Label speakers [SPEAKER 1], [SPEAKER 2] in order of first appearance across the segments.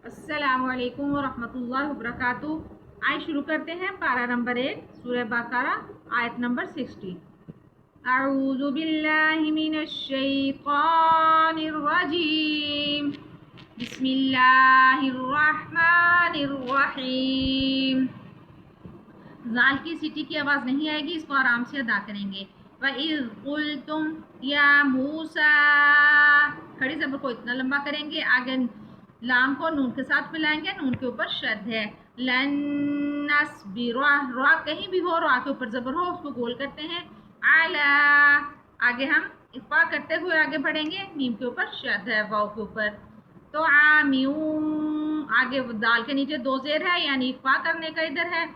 [SPEAKER 1] अस्सलामु अलैकुम वरहमतुल्लाहि वबरकातुहू। आज शुरू करते हैं पारा नंबर 1 सूरह बकरा आयत नंबर 60। अऊज़ु बिल्लाहि मिनश शैतानिर रजीम। बिस्मिल्लाहिर रहमानिर रहीम। ज़ाल की सीटी की आवाज़ नहीं आएगी, इसको आराम से अदा करेंगे। वइज़ क़ुल्तुम या मूसा, खड़ी ज़बर को इतना लंबा करेंगे, आगे लाम को नून के साथ मिलाएंगे, नून के ऊपर शद है। लन नस्बिरा, रा कहीं भी हो, रा के ऊपर ज़बर हो उसको गोल करते हैं। आला, आगे हम इफ़ा करते हुए आगे बढ़ेंगे, मीम के ऊपर शद है, वाव के ऊपर। तो आमियूं, आगे दाल के नीचे दो ज़ेर है, यानी इफ़ा करने का इधर है।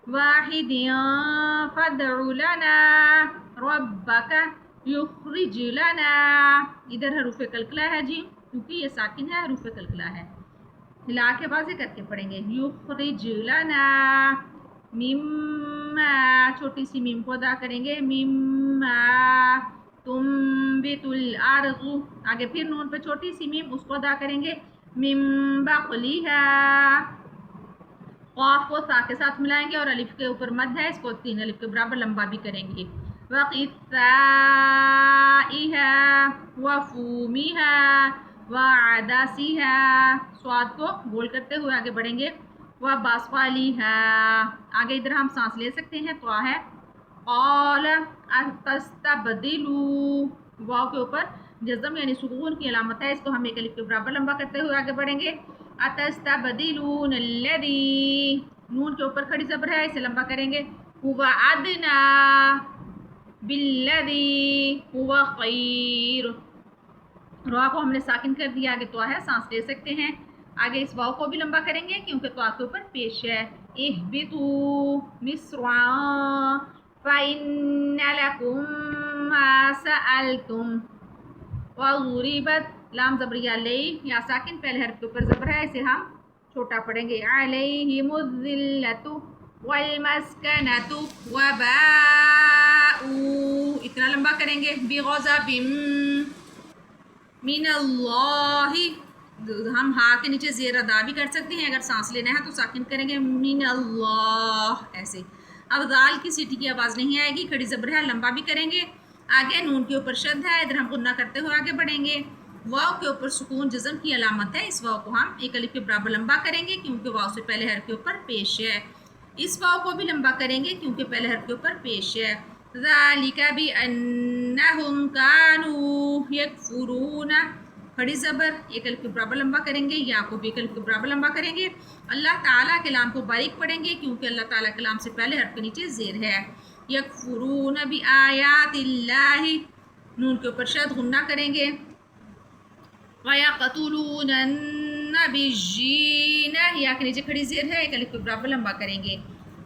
[SPEAKER 1] वाहिदियां फदउ लना रब्बका युखरिज लना, इधर हरूफ कलकला है जी, क्योंकि ये साकिन है, हरूफ कलकला है। हिला के बाज़े करके पढ़ेंगे। युखरिज लना, मिम्मा, छोटी सी मीम को अदा करेंगे। मिम्मा तुम्बितुल अर्ज़ु, आगे फिर नून पे छोटी सी मीम, उसको अदा करेंगे। मिम बक़लिहा, क़ाफ़ को सा के साथ मिलाएंगे और अलिफ के ऊपर मद है, इसको 3 अलिफ के बराबर लंबा भी करेंगे। वक़ित्ताइहा वफ़ूमिहा वअदसिहा, स्वाद को गोल करते हुए आगे बढ़ेंगे। वबस्लिहा, आगे इधर हम सांस ले सकते हैं, तो है क़ाल अतस्तबदिलू, वाव के ऊपर जज़म यानी सुकून की अलामत है, इसको हम 1 अलिफ के बराबर लंबा करते हुए आगे बढ़ेंगे। अतस्तबदिलून अल्लज़ी, नून के ऊपर खड़ी ज़बर है, इसे लंबा करेंगे। हुवा अदना बिल्लज़ी हुवा खैर, रा को हमने साकिन कर दिया, आगे तो है, सांस ले सकते हैं। आगे इस वाव को भी लंबा करेंगे क्योंकि तो के ऊपर पेश है। इहबितू मिस्रा फ़इन्ना लकुम मा सअलतुम वज़ुरिबत, लाम ज़बरिया लई या साकिन पहले हर्फ के ऊपर ज़बर है, इसे हम छोटा पढ़ेंगे। अलैहिमुज़्ज़िल्लतु वल्मस्कनतु वबाऊ, इतना लंबा करेंगे। बिग़ज़बिम मिनल्लाहि, हम हा के नीचे ज़ेर अदा भी कर सकते हैं, अगर सांस लेना है तो साकिन करेंगे। मिनल्लाह, ऐसे। अब दाल की सीटी की आवाज़ नहीं आएगी, खड़ी ज़बर है, लंबा भी करेंगे। आगे नून के ऊपर शद है, इधर हम गुन्ना करते हुए आगे बढ़ेंगे। वाव के ऊपर सुकून जज़म की अलामत है, इस वाव को हम 1 अलिफ के बराबर लंबा करेंगे क्योंकि वाव से पहले हर्फ के ऊपर पेश है। इस वाव को भी लंबा करेंगे क्योंकि पहले हर्फ के ऊपर पेश है। ज़ालिका बिअन्नहुम कानू यकफुरून, खड़ी ज़बर 1 अलिफ के बराबर लंबा करेंगे, या को भी 1 अलिफ के बराबर लंबा करेंगे। अल्लाह ताला के लाम को बारीक पढ़ेंगे क्योंकि अल्लाह ताला के लाम से पहले हर्फ के नीचे ज़ेर है। यकफुरून बिआयातिल्लाहि, नून के ऊपर शद गुन्ना करेंगे। वयक़तुलून अन्नबिय्यीन, या के नीचे खड़ी ज़ेर है, 1 अलिफ के बराबर लंबा करेंगे।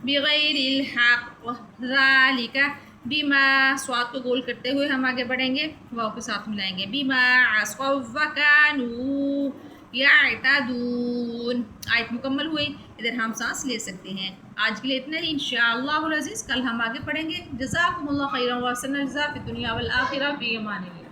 [SPEAKER 1] बिग़ैरिल हक़्क़ ज़ालिका बिमा, स्वाद को गोल करते हुए हम आगे बढ़ेंगे, वाव के साथ मिलाएंगे। बिमा अस्क़ौ वकानू यअतदून, आयत मुकम्मल हुई, इधर हम सांस ले सकते हैं। आज के लिए इतना ही, इंशाअल्लाहुल अज़ीज़ कल हम आगे पढ़ेंगे। जज़ाकुमुल्लाहु खैरन व अहसन अल जज़ा फ़िद दुनिया वल आखिरह फ़ी अमानिल्लाह।